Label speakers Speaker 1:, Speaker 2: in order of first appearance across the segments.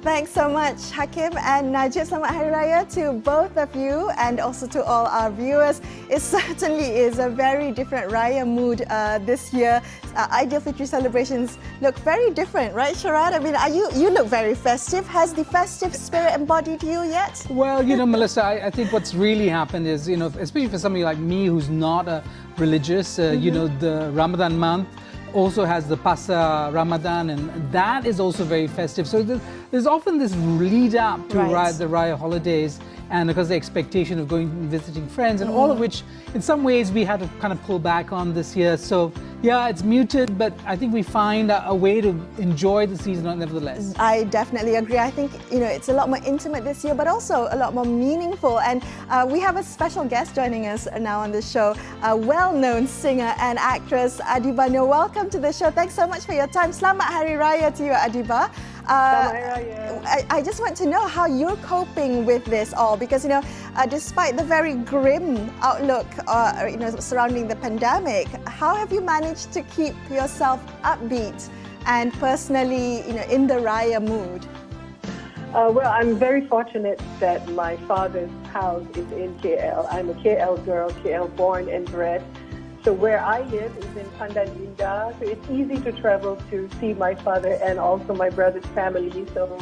Speaker 1: Thanks so much, Hakim and Najib. Selamat Hari Raya to both of you and also to all our viewers. It certainly is a very different Raya mood this year. Aidilfitri celebrations look very different, right, Sharaad? I mean, you look very festive. Has the festive spirit embodied you yet?
Speaker 2: Well, Melissa, I think what's really happened is, especially for somebody like me who's not a religious, the Ramadan month also has the Pasar Ramadan, and that is also very festive. So there's often this lead up to the Raya holidays, and because the expectation of going and visiting friends, and all of which in some ways we had to kind of pull back on this year. So yeah, it's muted, but I think we find a way to enjoy the season nevertheless.
Speaker 1: I definitely agree. I think it's a lot more intimate this year, but also a lot more meaningful. And we have a special guest joining us now on the show, a well-known singer and actress, Adibah Noor. Welcome to the show. Thanks so much for your time. Selamat Hari Raya to you, Adibah. I just want to know how you're coping with this all, because despite the very grim outlook surrounding the pandemic, how have you managed to keep yourself upbeat and personally in the Raya mood?
Speaker 3: Well, I'm very fortunate that my father's house is in KL. I'm a KL girl, KL born and bred. So where I live is in Pandan Indah, so it's easy to travel to see my father and also my brother's family. So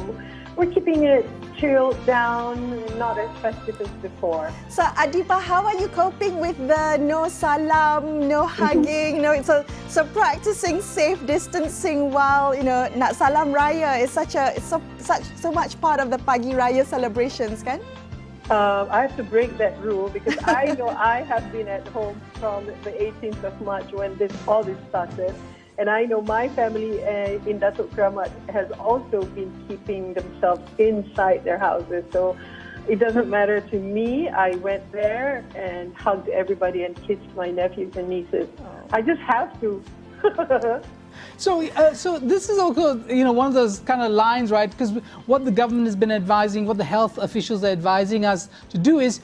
Speaker 3: we're keeping it chilled down, not as festive as before.
Speaker 1: So Adibah, how are you coping with the no salam, no hugging? So practicing safe distancing while nak salam raya is so much part of the Pagi Raya celebrations, kan?
Speaker 3: I have to break that rule because I know I have been at home from the 18th of March when all this started. And I know my family in Datuk Kramat has also been keeping themselves inside their houses. So it doesn't matter to me. I went there and hugged everybody and kissed my nephews and nieces. I just have to.
Speaker 2: So this is also, one of those kind of lines, right? Because what the government has been advising, what the health officials are advising us to do is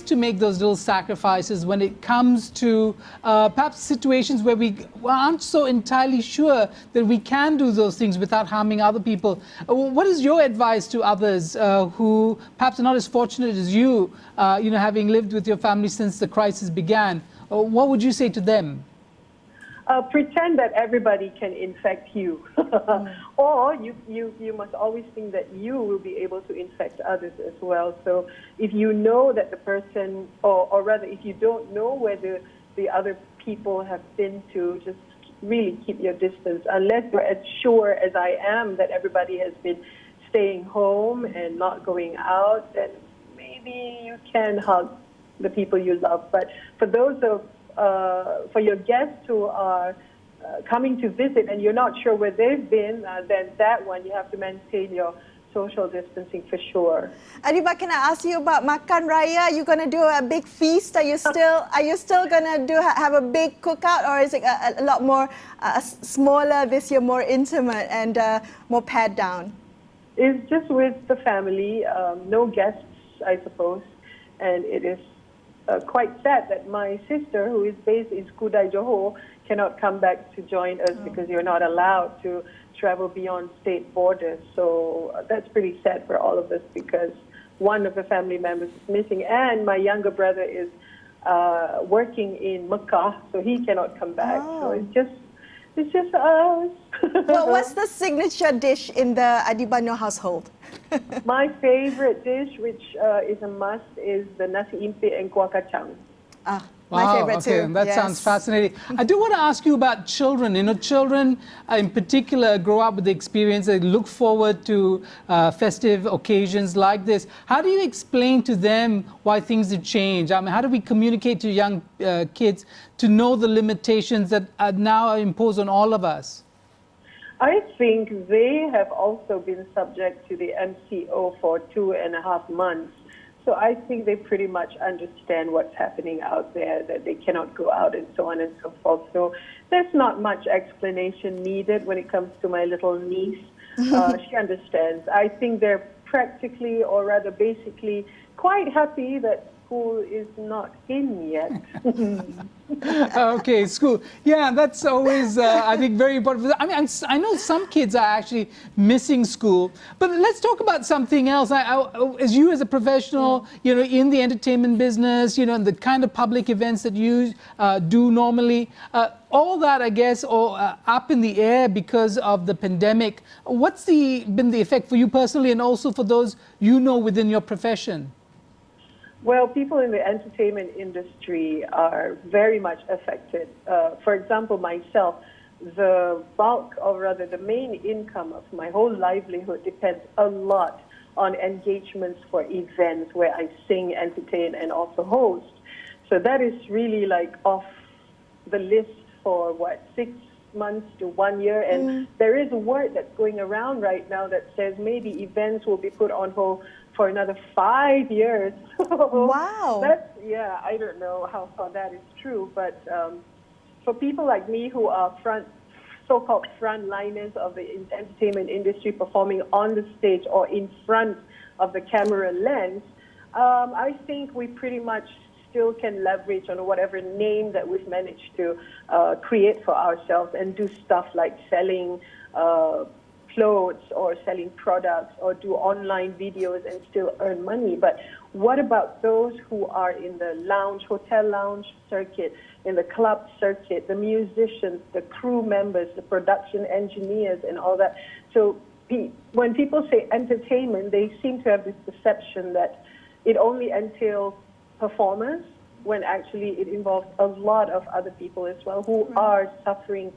Speaker 2: to make those little sacrifices when it comes to perhaps situations where we aren't so entirely sure that we can do those things without harming other people. What is your advice to others who perhaps are not as fortunate as you, having lived with your family since the crisis began? What would you say to them?
Speaker 3: Pretend that everybody can infect you. Or you must always think that you will be able to infect others as well. So if you know that the person, or rather if you don't know where the other people have been to, just really keep your distance. Unless you're as sure as I am that everybody has been staying home and not going out, then maybe you can hug the people you love. But for those for your guests who are coming to visit and you're not sure where they've been, then that one you have to maintain your social distancing for sure.
Speaker 1: Adibah, can I ask you about makan raya? Are you going to do a big feast? Are you still going to have a big cookout, or is it a lot more smaller this year, more intimate and more pared down?
Speaker 3: It's just with the family, no guests, I suppose, and it is quite sad that my sister, who is based in Skudai, Johor, cannot come back to join us because you're not allowed to travel beyond state borders. So that's pretty sad for all of us because one of the family members is missing, and my younger brother is working in Mecca, so he cannot come back. So it's just us.
Speaker 1: Well, what's the signature dish in the Adibah Noor household?
Speaker 3: My favorite dish, which is a must, is the nasi impit and kuah kacang.
Speaker 1: My favorite too.
Speaker 2: That sounds fascinating. I do want to ask you about children. Children in particular grow up with the experience. They look forward to festive occasions like this. How do you explain to them why things have changed? I mean, how do we communicate to young kids to know the limitations that are now imposed on all of us?
Speaker 3: I think they have also been subject to the MCO for 2.5 months. So I think they pretty much understand what's happening out there, that they cannot go out and so on and so forth. So there's not much explanation needed when it comes to my little niece. She understands. I think they're practically, or rather basically, quite happy that school is not in yet.
Speaker 2: Okay, school. Yeah, that's always, I think, very important. I mean, I know some kids are actually missing school, but let's talk about something else. As you, as a professional, you know, in the entertainment business, you know, and the kind of public events that you do normally, all that, I guess, up in the air because of the pandemic. What's been the effect for you personally, and also for those you know within your profession?
Speaker 3: Well, people in the entertainment industry are very much affected. For example, myself, the bulk, or rather the main income of my whole livelihood depends a lot on engagements for events where I sing, entertain, and also host. So that is really like off the list for, what, 6 months to 1 year. And there is a word that's going around right now that says maybe events will be put on hold for another 5 years.
Speaker 1: Wow.
Speaker 3: Yeah, I don't know how far that is true, but for people like me who are so-called frontliners of the entertainment industry, performing on the stage or in front of the camera lens, I think we pretty much still can leverage on whatever name that we've managed to create for ourselves and do stuff like selling clothes or selling products or do online videos and still earn money. But what about those who are in the hotel lounge circuit, in the club circuit, the musicians, the crew members, the production engineers and all that? So when people say entertainment, they seem to have this perception that it only entails performers, when actually it involves a lot of other people as well who are suffering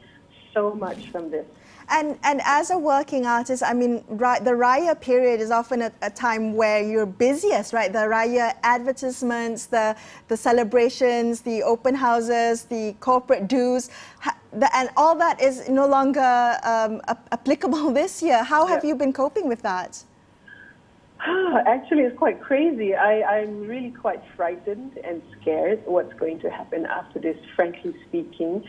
Speaker 3: so much from this.
Speaker 1: And as a working artist, I mean, the raya period is often a time where you're busiest, right? The raya advertisements, the celebrations, the open houses, the corporate dues, and all that is no longer applicable this year. How have you been coping with that?
Speaker 3: Actually, it's quite crazy. I'm really quite frightened and scared what's going to happen after this, frankly speaking.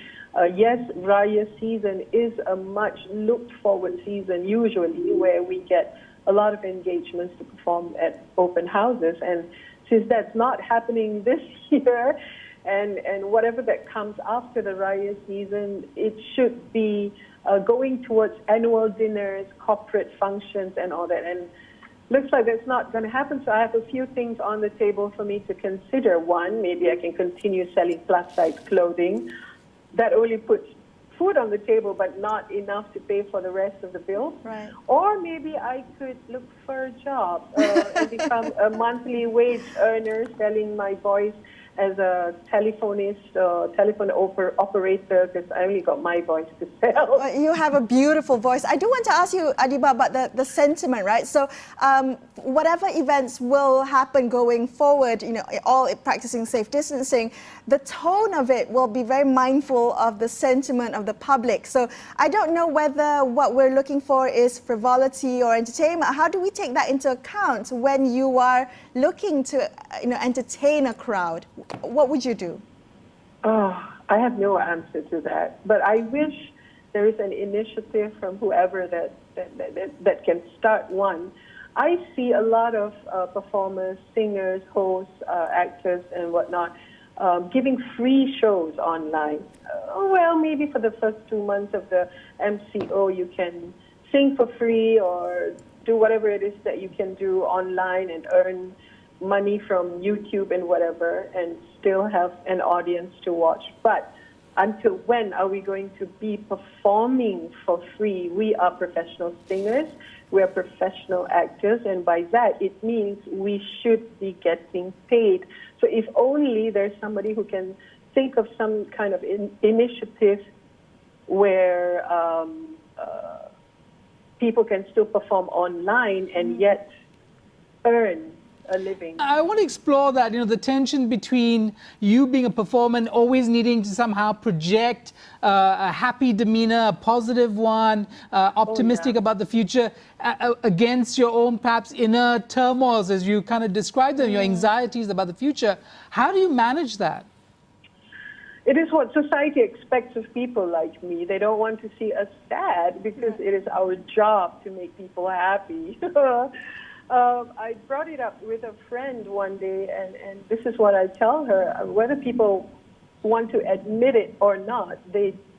Speaker 3: Yes, Raya season is a much looked forward season usually, where we get a lot of engagements to perform at open houses. And since that's not happening this year, and whatever that comes after the Raya season, it should be going towards annual dinners, corporate functions and all that. And looks like that's not going to happen, so I have a few things on the table for me to consider. One, maybe I can continue selling plus-size clothing. That only puts food on the table, but not enough to pay for the rest of the bill.
Speaker 1: Right.
Speaker 3: Or maybe I could look for a job and become a monthly wage earner, selling my voice as a telephonist or telephone operator, because I only got my voice to sell.
Speaker 1: Well, you have a beautiful voice. I do want to ask you, Adibah, about the sentiment, right? So whatever events will happen going forward, you know, all practicing safe distancing, the tone of it will be very mindful of the sentiment of the public. So I don't know whether what we're looking for is frivolity or entertainment. How do we take that into account when you are looking to, you know, entertain a crowd? What would you do?
Speaker 3: Oh, I have no answer to that. But I wish there is an initiative from whoever that can start one. I see a lot of performers, singers, hosts, actors, and whatnot giving free shows online. Well, maybe for the first 2 months of the MCO, you can sing for free or do whatever it is that you can do online and earn money from YouTube and whatever, and still have an audience to watch. But until when are we going to be performing for free? We are professional singers, we are professional actors, and by that it means we should be getting paid. So if only there's somebody who can think of some kind of initiative where people can still perform online and yet earn a living.
Speaker 2: I want to explore that, you know, the tension between you being a performer and always needing to somehow project a happy demeanor, a positive one, optimistic about the future, against your own perhaps inner turmoils, as you kind of described them, your anxieties about the future. How do you manage that?
Speaker 3: It is what society expects of people like me. They don't want to see us sad because it is our job to make people happy. I brought it up with a friend one day, and this is what I tell her. Whether people want to admit it or not,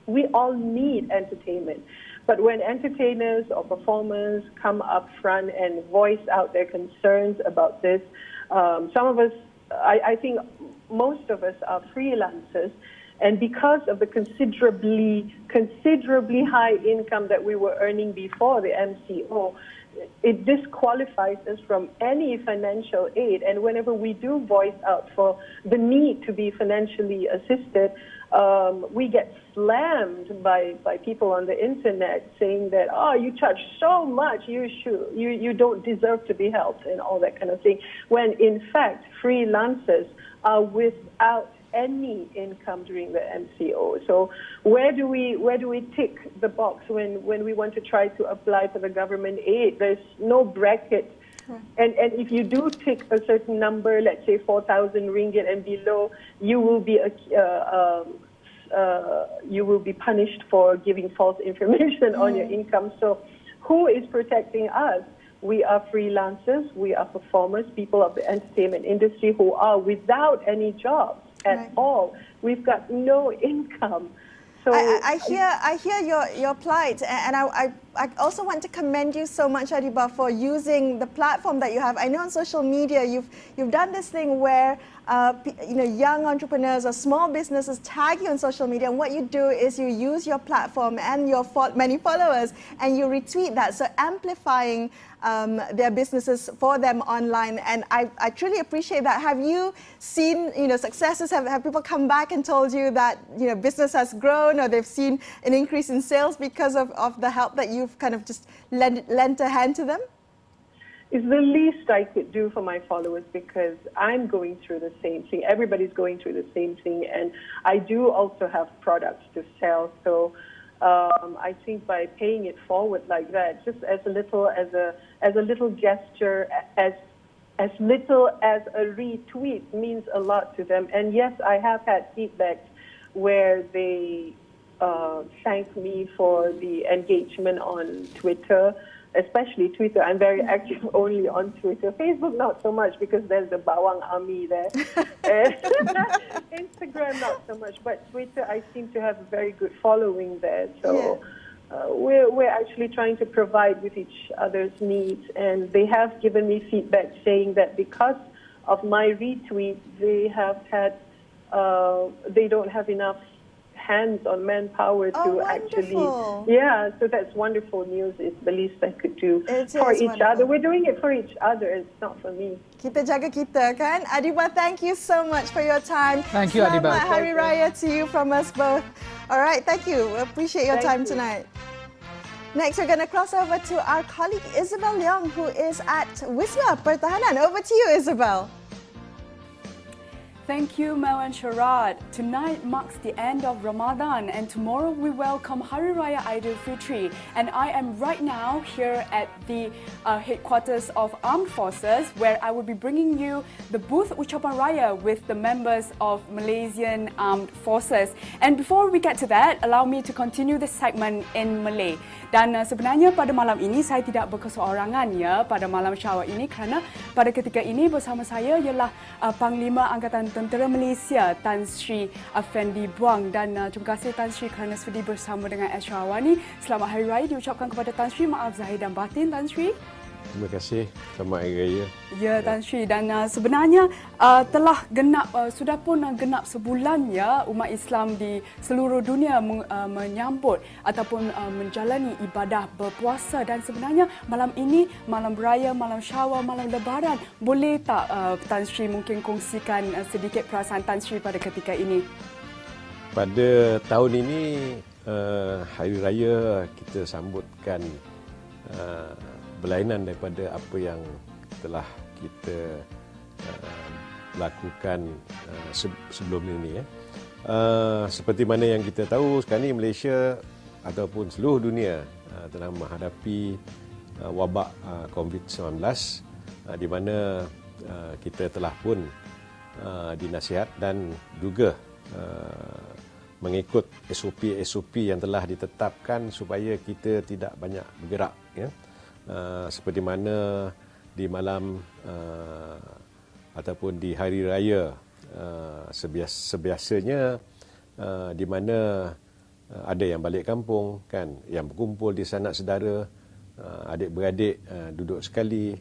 Speaker 3: we all need entertainment. But when entertainers or performers come up front and voice out their concerns about this, some of us, I think most of us are freelancers, and because of the considerably high income that we were earning before the MCO, it disqualifies us from any financial aid. And whenever we do voice out for the need to be financially assisted, we get slammed by people on the internet saying that, oh, you charge so much, you don't deserve to be helped, and all that kind of thing. When in fact, freelancers are without any income during the MCO. So where do we tick the box when we want to try to apply for the government aid? There's no bracket. And if you do tick a certain number, let's say 4,000 ringgit and below, you will be punished for giving false information on your income. So who is protecting us? We are freelancers, we are performers, people of the entertainment industry who are without any jobs at all. We've got no income. So
Speaker 1: I hear your plight, and I also want to commend you so much, Adibah, for using the platform that you have. I know on social media you've done this thing where young entrepreneurs or small businesses tag you on social media, and what you do is you use your platform and your many followers, and you retweet that, so amplifying their businesses for them online. And I truly appreciate that. Have you seen successes? Have people come back and told you that business has grown, or they've seen an increase in sales because of the help that you've kind of just lent a hand to them?
Speaker 3: It's the least I could do for my followers, because I'm going through the same thing. Everybody's going through the same thing, and I do also have products to sell. So I think by paying it forward like that, just as a little gesture, as little as a retweet, means a lot to them. And yes, I have had feedback where they thank me for the engagement on Twitter, especially Twitter. I'm very active only on Twitter. Facebook, not so much, because there's the Bawang army there. Instagram, not so much. But Twitter, I seem to have a very good following there. So we're actually trying to provide with each other's needs. And they have given me feedback saying that because of my retweet, they have had, they don't have enough hands on manpower to actually, so that's wonderful news. It's the least I could do for each other. We're doing it for each other, it's not for me.
Speaker 1: Kita jaga kita, kan? Adibah, thank you so much for your time.
Speaker 2: Thank you, Adibah.
Speaker 1: Selamat Hari Raya to you from us both. All right, thank you. Appreciate your time tonight. Next, we're going to cross over to our colleague Isabelle Leong, who is at Wisma Pertahanan. Over to you, Isabelle.
Speaker 4: Thank you, Mel and Sharaad. Tonight marks the end of Ramadan, and tomorrow we welcome Hari Raya Idul Fitri. And I am right now here at the headquarters of Armed Forces, where I will be bringing you the booth Ucapan Raya with the members of Malaysian Armed Forces. And before we get to that, allow me to continue this segment in Malay. Dan sebenarnya pada malam ini saya tidak berkeseorangan ya pada malam syawal ini, kerana pada ketika ini bersama saya ialah Panglima Angkatan Tentera Malaysia, Tan Sri Afendi Buang. Dan terima kasih Tan Sri kerana sudi bersama dengan Astro AWANI. Selamat Hari Raya diucapkan kepada Tan Sri. Maaf zahir dan batin, Tan Sri.
Speaker 5: Terima kasih. Selamat Hari Raya.
Speaker 4: Ya, Tan Sri. Dan sebenarnya telah sudah pun genap sebulan ya umat Islam di seluruh dunia menyambut ataupun menjalani ibadah berpuasa. Dan sebenarnya malam ini, malam beraya, malam syawal, malam Lebaran, boleh tak Tan Sri mungkin kongsikan sedikit perasaan Tan Sri pada ketika ini?
Speaker 5: Pada tahun ini, Hari Raya kita sambutkan berlainan daripada apa yang telah kita lakukan sebelum ini. Seperti mana yang kita tahu, sekarang ini Malaysia ataupun seluruh dunia telah menghadapi wabak COVID-19, di mana kita telah pun dinasihat dan juga mengikut SOP yang telah ditetapkan supaya kita tidak banyak bergerak. Seperti mana di malam ataupun di hari raya sebiasanya di mana ada yang balik kampung kan, yang berkumpul di sanak saudara, adik-beradik duduk sekali,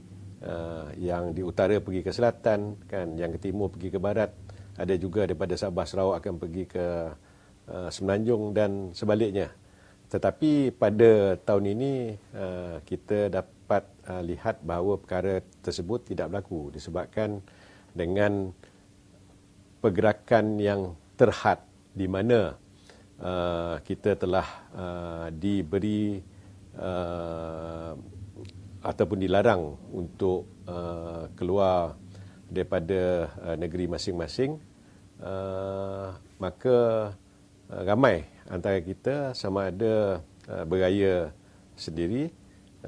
Speaker 5: yang di utara pergi ke selatan kan, yang ke timur pergi ke barat, ada juga daripada Sabah Sarawak akan pergi ke Semenanjung dan sebaliknya. Tetapi pada tahun ini kita dapat lihat bahawa perkara tersebut tidak berlaku disebabkan dengan pergerakan yang terhad di mana kita telah diberi ataupun dilarang untuk keluar daripada negeri masing-masing, maka ramai antara kita sama ada beraya sendiri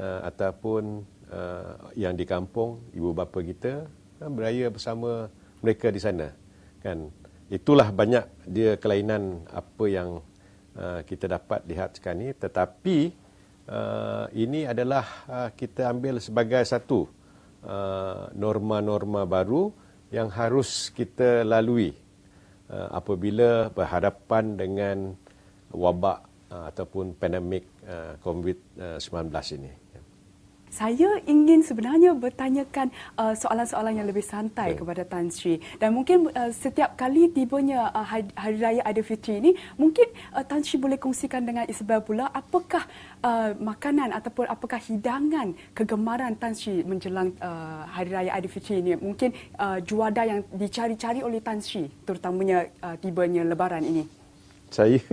Speaker 5: ataupun yang di kampung ibu bapa kita beraya bersama mereka di sana kan. Itulah banyak dia kelainan apa yang kita dapat lihat sekarang ini, tetapi ini adalah kita ambil sebagai satu norma-norma baru yang harus kita lalui apabila berhadapan dengan wabak ataupun pandemik COVID-19 ini.
Speaker 4: Saya ingin sebenarnya bertanyakan soalan-soalan yang lebih santai kepada Tan Sri, dan mungkin setiap kali tibanya Hari Raya Aidilfitri ini, mungkin Tan Sri boleh kongsikan dengan Isabelle pula apakah makanan ataupun apakah hidangan kegemaran Tan Sri menjelang Hari Raya Aidilfitri ini, mungkin juada yang dicari-cari oleh Tan Sri terutamanya tibanya Lebaran ini.
Speaker 5: Saya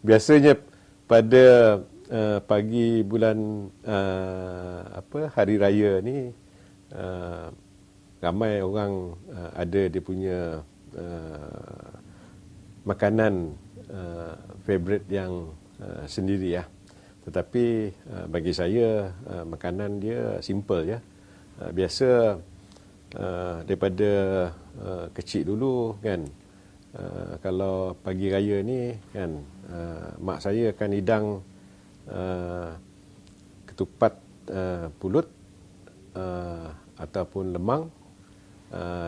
Speaker 5: biasanya pada pagi bulan hari raya ni ramai orang ada dia punya makanan favorite yang sendiri ya. Tetapi bagi saya makanan dia simple ya. Biasa daripada kecil dulu kan, kalau pagi raya ni kan, mak saya akan hidang ketupat pulut ataupun lemang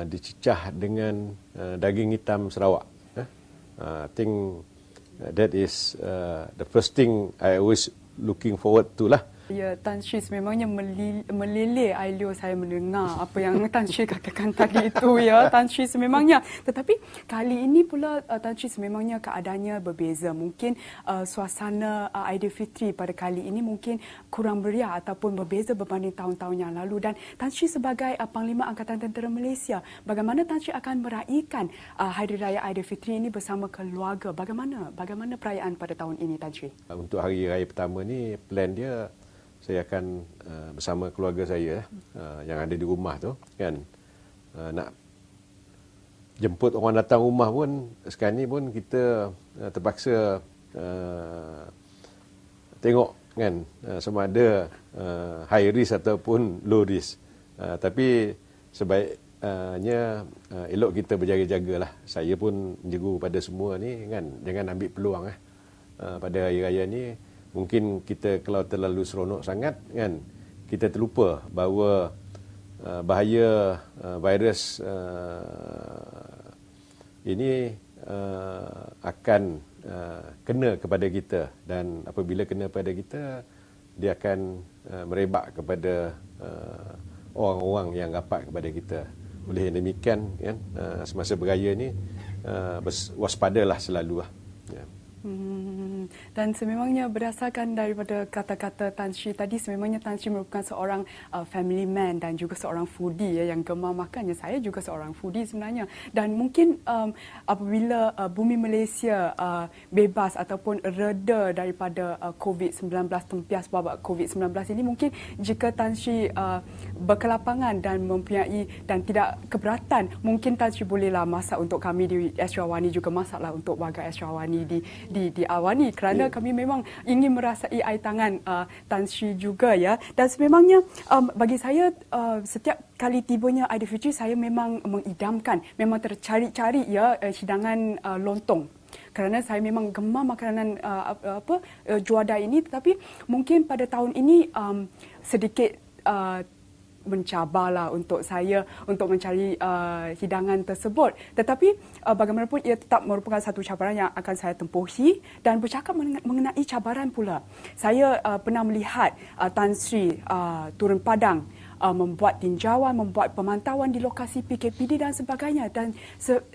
Speaker 5: dicicah dengan daging hitam Sarawak. I think that is the first thing I always looking forward to lah.
Speaker 4: Ya, Tan Sri memangnya meleleh ailio saya mendengar apa yang Tan Sri katakan tadi itu ya, Tan Sri memangnya. Tetapi kali ini pula Tan Sri memangnya keadaannya berbeza. Mungkin suasana Aidilfitri pada kali ini mungkin kurang meriah ataupun berbeza berbanding tahun-tahun yang lalu. Dan Tan Sri sebagai Panglima Angkatan Tentera Malaysia, bagaimana Tan Sri akan meraihkan Hari Raya Aidilfitri ini bersama keluarga? Bagaimana perayaan pada tahun ini, Tan Sri?
Speaker 5: Untuk hari raya pertama ni, plan dia saya akan bersama keluarga saya yang ada di rumah tu kan, nak jemput orang datang rumah pun sekarang ni pun kita terpaksa tengok kan, sama ada high risk ataupun low risk, tapi sebaiknya elok kita berjaga-jagalah. Saya pun menjeru pada semua ni kan, jangan ambil peluang pada hari raya ni. Mungkin kita kalau terlalu seronok sangat kan, kita terlupa bahawa bahaya virus ini akan kena kepada kita, dan apabila kena kepada kita, dia akan merebak kepada orang-orang yang rapat kepada kita. Oleh yang demikian kan, semasa beraya ni waspadalah selalu lah. Ya.
Speaker 4: Dan sememangnya berdasarkan daripada kata-kata Tan Sri tadi, sememangnya Tan Sri merupakan seorang family man dan juga seorang foodie yang gemar makan. Saya juga seorang foodie sebenarnya. Dan mungkin apabila bumi Malaysia bebas ataupun reda daripada COVID-19, tempias wabak COVID-19 ini, mungkin jika Tan Sri berkelapangan dan mempunyai dan tidak keberatan, mungkin Tan Sri bolehlah masak untuk kami di Astro AWANI, juga masaklah untuk warga Astro AWANI di AWANI, kerana kami memang ingin merasai air tangan Tan Sri juga ya. Dan sememangnya bagi saya setiap kali tibanya Aidilfitri, saya memang mengidamkan, memang tercari-cari ya hidangan lontong, kerana saya memang gemar makanan juada ini. Tetapi mungkin pada tahun ini sedikit mencabarlah untuk saya untuk mencari hidangan tersebut. Tetapi bagaimanapun ia tetap merupakan satu cabaran yang akan saya tempuhi. Dan bercakap mengenai cabaran pula, saya pernah melihat Tan Sri turun padang, membuat tinjauan, membuat pemantauan di lokasi PKPD dan sebagainya. Dan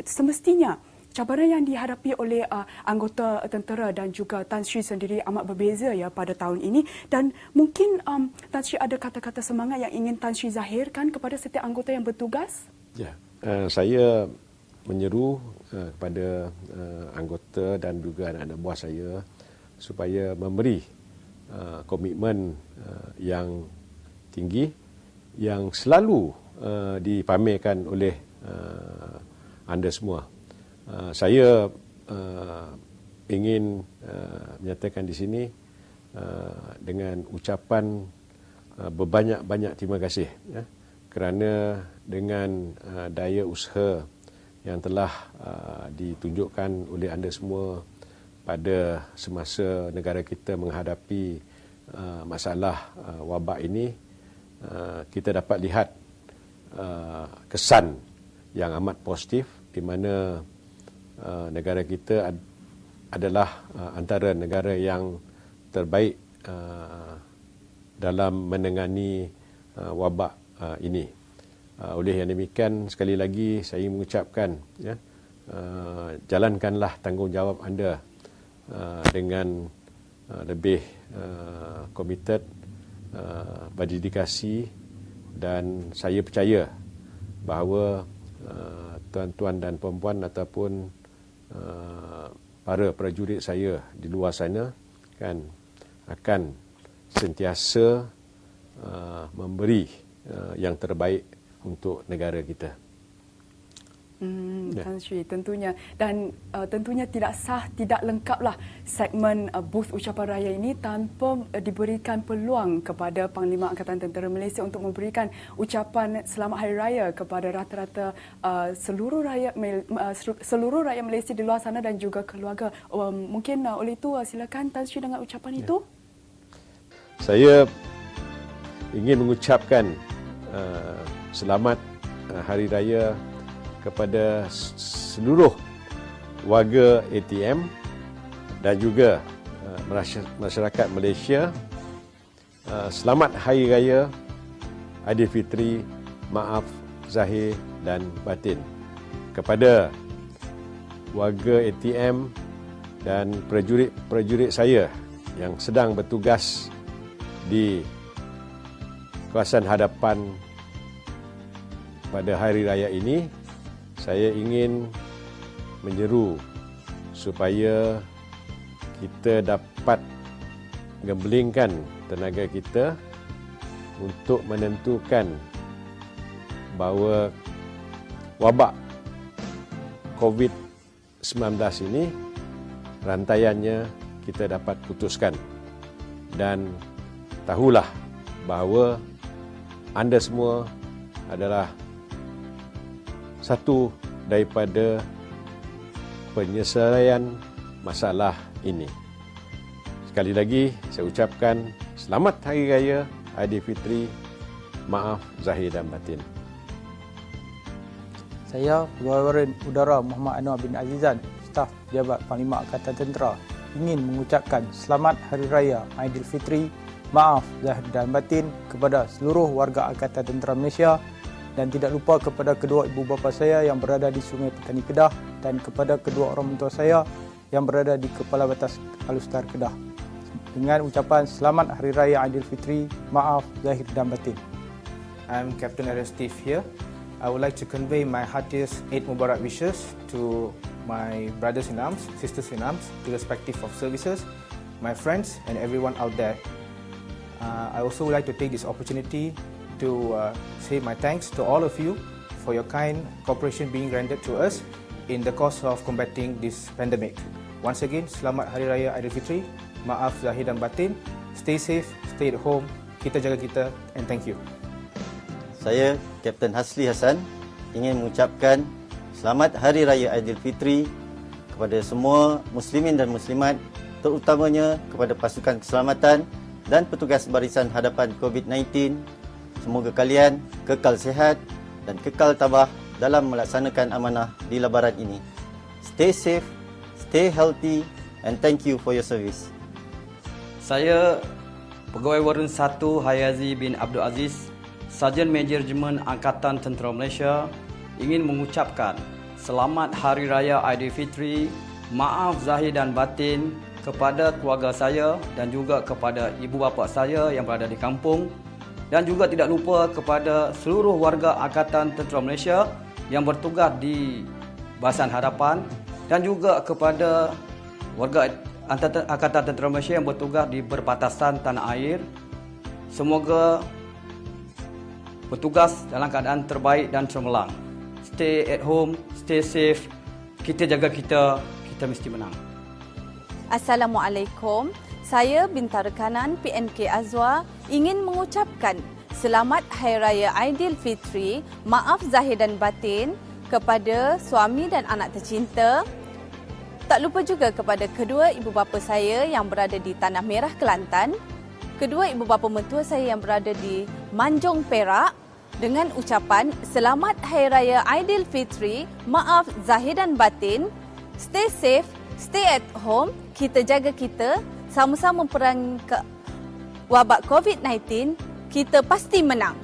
Speaker 4: semestinya cabaran yang dihadapi oleh anggota tentera dan juga Tan Sri sendiri amat berbeza ya pada tahun ini. Dan mungkin Tan Sri ada kata-kata semangat yang ingin Tan Sri zahirkan kepada setiap anggota yang bertugas?
Speaker 5: Ya, saya menyeru kepada anggota dan juga anak-anak buah saya supaya memberi komitmen yang tinggi yang selalu dipamerkan oleh anda semua. Saya ingin menyatakan di sini dengan ucapan berbanyak-banyak terima kasih ya, kerana dengan daya usaha yang telah ditunjukkan oleh anda semua pada semasa negara kita menghadapi masalah wabak ini, kita dapat lihat kesan yang amat positif di mana negara kita adalah antara negara yang terbaik dalam menangani wabak ini. Oleh yang demikian, sekali lagi saya mengucapkan ya, jalankanlah tanggungjawab anda dengan lebih komited, berdedikasi, dan saya percaya bahawa tuan-tuan dan puan-puan ataupun para prajurit saya di luar sana kan akan sentiasa memberi yang terbaik untuk negara kita.
Speaker 4: Tan Sri, tentunya. Dan tentunya tidak sah, tidak lengkaplah segmen booth ucapan raya ini tanpa diberikan peluang kepada Panglima Angkatan Tentera Malaysia untuk memberikan ucapan selamat Hari Raya kepada rata-rata seluruh rakyat Malaysia di luar sana dan juga keluarga. Mungkin oleh itu silakan Tan Sri dengan ucapan itu.
Speaker 5: Saya ingin mengucapkan selamat Hari Raya kepada seluruh warga ATM dan juga masyarakat Malaysia. Selamat Hari Raya Aidilfitri, maaf zahir dan batin. Kepada warga ATM dan prajurit saya yang sedang bertugas di kawasan hadapan pada Hari Raya ini, saya ingin menyeru supaya kita dapat gemblingkan tenaga kita untuk menentukan bahawa wabak COVID-19 ini rantaiannya kita dapat putuskan. Dan tahulah bahawa anda semua adalah satu daripada penyelesaian masalah ini. Sekali lagi saya ucapkan selamat Hari Raya Aidilfitri, maaf zahir dan batin.
Speaker 6: Saya, Pegawai Udara Muhammad Anwar bin Azizan, staf Pejabat Panglima Angkatan Tentera, ingin mengucapkan selamat Hari Raya Aidilfitri, maaf zahir dan batin kepada seluruh warga Angkatan Tentera Malaysia, dan tidak lupa kepada kedua ibu bapa saya yang berada di Sungai Petani Kedah dan kepada kedua orang mentua saya yang berada di Kepala Batas Alustar Kedah. Dengan ucapan selamat Hari Raya Aidilfitri, maaf zahir dan batin.
Speaker 7: I'm Captain Area Steve here. I would like to convey my heartiest Eid Mubarak wishes to my brothers in arms, sisters in arms, irrespective of services, my friends and everyone out there. I also would like to take this opportunity to say my thanks to all of you for your kind cooperation being rendered to us in the course of combating this pandemic. Once again, selamat Hari Raya Aidilfitri, maaf zahir dan batin, stay safe, stay at home, kita jaga kita, and thank you.
Speaker 8: Saya, Kapten Hasli Hassan, ingin mengucapkan selamat Hari Raya Aidilfitri kepada semua muslimin dan muslimat, terutamanya kepada pasukan keselamatan dan petugas barisan hadapan COVID-19 semoga kalian kekal sihat dan kekal tabah dalam melaksanakan amanah di Lebaran ini. Stay safe, stay healthy and thank you for your service.
Speaker 9: Saya Pegawai Warun 1 Hayazi bin Abdul Aziz, Sarjan Major Jerman Angkatan Tentera Malaysia, ingin mengucapkan Selamat Hari Raya Aidilfitri, maaf zahir dan batin kepada keluarga saya dan juga kepada ibu bapa saya yang berada di kampung, dan juga tidak lupa kepada seluruh warga Angkatan Tentera Malaysia yang bertugas di Basan Hadapan dan juga kepada warga Angkatan Tentera Malaysia yang bertugas di perbatasan tanah air. Semoga bertugas dalam keadaan terbaik dan cemerlang. Stay at home, stay safe. Kita jaga kita mesti menang.
Speaker 10: Assalamualaikum. Saya Bintara Kanan PNK Azwa ingin mengucapkan Selamat Hari Raya Aidilfitri, maaf zahir dan batin kepada suami dan anak tercinta. Tak lupa juga kepada kedua ibu bapa saya yang berada di Tanah Merah, Kelantan, kedua ibu bapa mentua saya yang berada di Manjung, Perak, dengan ucapan Selamat Hari Raya Aidilfitri, maaf zahir dan batin, stay safe, stay at home, kita jaga kita, sama-sama perang wabak COVID-19, kita pasti menang.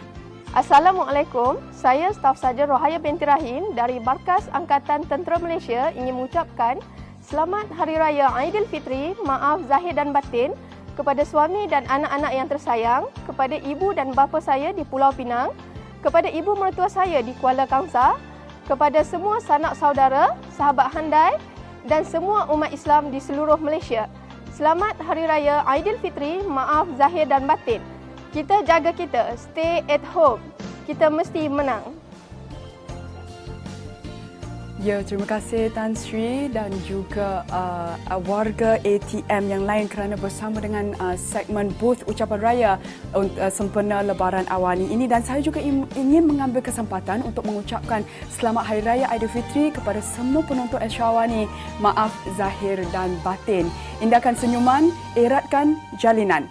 Speaker 11: Assalamualaikum, saya Staf Sarjan Rohaya binti Rahim dari Markas Angkatan Tentera Malaysia ingin mengucapkan Selamat Hari Raya Aidilfitri, maaf zahir dan batin kepada suami dan anak-anak yang tersayang, kepada ibu dan bapa saya di Pulau Pinang, kepada ibu mertua saya di Kuala Kangsar, kepada semua sanak saudara, sahabat handai dan semua umat Islam di seluruh Malaysia. Selamat Hari Raya Aidilfitri, maaf zahir dan batin. Kita jaga kita, stay at home. Kita mesti menang.
Speaker 4: Ya, terima kasih Tan Sri dan juga warga ATM yang lain kerana bersama dengan segmen booth ucapan raya sempena Lebaran Awani ini, dan saya juga ingin mengambil kesempatan untuk mengucapkan Selamat Hari Raya Aidilfitri kepada semua penonton Astro AWANI. Maaf zahir dan batin. Indahkan senyuman, eratkan jalinan.